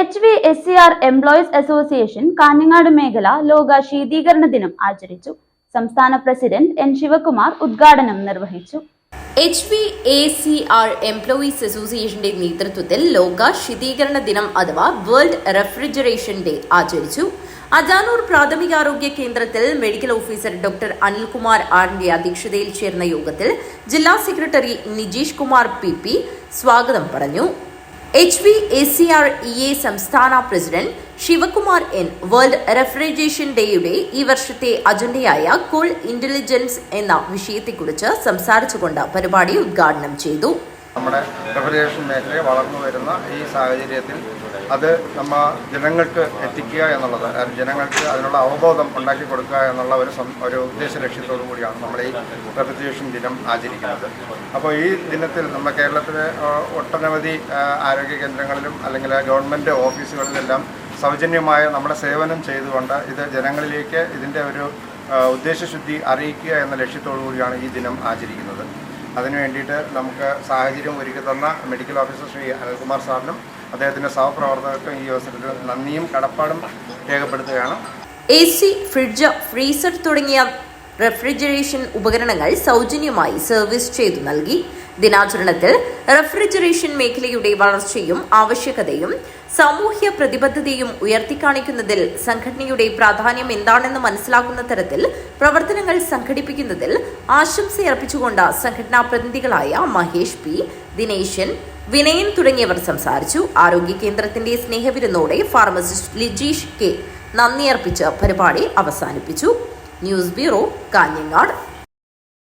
HVSCR employees association Kanhangad മേഖല ലോക ശീതീകരണ ദിനം ആചരിച്ചു. സംസ്ഥാന പ്രസിഡന്റ് N. ശിവകുമാർ ഉദ്ഘാടനം നിർവഹിച്ചു. HVACR എംപ്ലോയീസ് അസോസിയേഷന്റെ നേതൃത്വത്തിൽ ലോക ശീതീകരണ ദിനം അഥവാ വേൾഡ് റെഫ്രിജറേഷൻ ഡേ ആചരിച്ചു. അജാനൂർ പ്രാഥമികാരോഗ്യ കേന്ദ്രത്തിൽ മെഡിക്കൽ ഓഫീസർ ഡോക്ടർ അനിൽകുമാർ ആറിന്റെ അധ്യക്ഷതയിൽ ചേർന്ന യോഗത്തിൽ ജില്ലാ സെക്രട്ടറി നിജീഷ് കുമാർ PP സ്വാഗതം പറഞ്ഞു. HVACR EA സംസ്ഥാന president Shivakumar N world refrigeration ഡേയുടെ ഈ വർഷത്തെ അജണ്ടയായ കൂൾ ഇന്റലിജൻസ് എന്ന വിഷയത്തെക്കുറിച്ച് സംസാരിച്ചുകൊണ്ട് പരിപാടി ഉദ്ഘാടനം ചെയ്തു. നമ്മുടെ റെഫ്രിജറേഷൻ മേഖലയെ വളർന്നു വരുന്ന ഈ സാഹചര്യത്തിൽ അത് ജനങ്ങൾക്ക് എത്തിക്കുക എന്നുള്ളത്, ജനങ്ങൾക്ക് അതിനുള്ള അവബോധം ഉണ്ടാക്കി കൊടുക്കുക എന്നുള്ള ഒരു ഉദ്ദേശ ലക്ഷ്യത്തോടു കൂടിയാണ് നമ്മൾ ഈ റെഫ്രിജറേഷൻ ദിനം ആചരിക്കുന്നത്. അപ്പോൾ ഈ ദിനത്തിൽ നമ്മുടെ കേരളത്തിലെ ഒട്ടനവധി ആരോഗ്യ കേന്ദ്രങ്ങളിലും അല്ലെങ്കിൽ ഗവൺമെൻറ് ഓഫീസുകളിലെല്ലാം സൗജന്യമായ നമ്മുടെ സേവനം ചെയ്തുകൊണ്ട് ഇത് ജനങ്ങളിലേക്ക് ഇതിൻ്റെ ഒരു ഉദ്ദേശശുദ്ധി അറിയിക്കുക എന്ന ലക്ഷ്യത്തോടു കൂടിയാണ് ഈ ദിനം ആചരിക്കുന്നത്. അതിനു വേണ്ടിയിട്ട് നമുക്ക് സാഹചര്യം ഒരുക്കി തന്ന മെഡിക്കൽ ഓഫീസർ ശ്രീ അനിൽകുമാർ സാറിനും അദ്ദേഹത്തിൻ്റെ സഹപ്രവർത്തകർക്കും ഈ അവസരത്തിൽ നന്ദിയും കടപ്പാടും രേഖപ്പെടുത്തുകയാണ്. AC, ഫ്രിഡ്ജ്, ഫ്രീസർ തുടങ്ങിയ റെഫ്രിജറേഷൻ ഉപകരണങ്ങൾ സൗജന്യമായി സർവീസ് ചെയ്തു നൽകി. ദിനാചരണത്തിൽ റെഫ്രിജറേഷൻ മേഖലയുടെ വളർച്ചയും ആവശ്യകതയും സാമൂഹ്യ പ്രതിബദ്ധതയും ഉയർത്തിക്കാണിക്കുന്നതിൽ സംഘടനയുടെ പ്രാധാന്യം എന്താണെന്ന് മനസ്സിലാക്കുന്ന തരത്തിൽ പ്രവർത്തനങ്ങൾ സംഘടിപ്പിക്കുന്നതിൽ ആശംസയർപ്പിച്ചുകൊണ്ട് സംഘടനാ പ്രതിനിധികളായ മഹേഷ് P, ദിനേശൻ, വിനയൻ തുടങ്ങിയവർ സംസാരിച്ചു. ആരോഗ്യ കേന്ദ്രത്തിന്റെ സ്നേഹവിരുന്നോടെ ഫാർമസിസ്റ്റ് ലിജീഷ് K നന്ദി അർപ്പിച്ച് പരിപാടി അവസാനിപ്പിച്ചു. News bureau, Kanhangad.